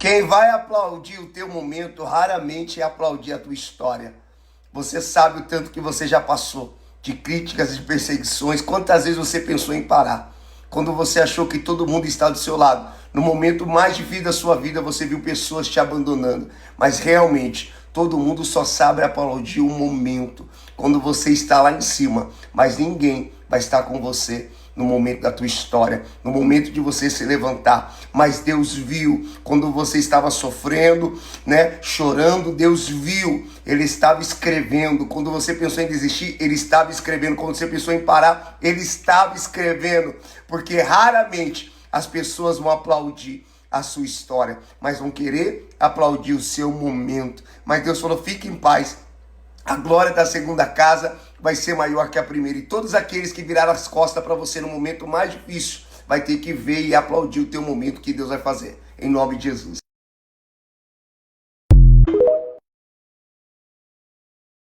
Quem vai aplaudir o teu momento raramente é aplaudir a tua história. Você sabe o tanto que você já passou de críticas e de perseguições. Quantas vezes você pensou em parar? Quando você achou que todo mundo está do seu lado. No momento mais difícil da sua vida, você viu pessoas te abandonando. Mas realmente, todo mundo só sabe aplaudir o momento. Quando você está lá em cima. Mas ninguém vai estar com você no momento da tua história, no momento de você se levantar. Mas Deus viu quando você estava sofrendo, né, chorando. Deus viu, Ele estava escrevendo. Quando você pensou em desistir, Ele estava escrevendo. Quando você pensou em parar, Ele estava escrevendo. Porque raramente as pessoas vão aplaudir a sua história, mas vão querer aplaudir o seu momento. Mas Deus falou: fique em paz. A glória da segunda casa vai ser maior que a primeira. E todos aqueles que viraram as costas para você no momento mais difícil vai ter que ver e aplaudir o teu momento que Deus vai fazer. Em nome de Jesus.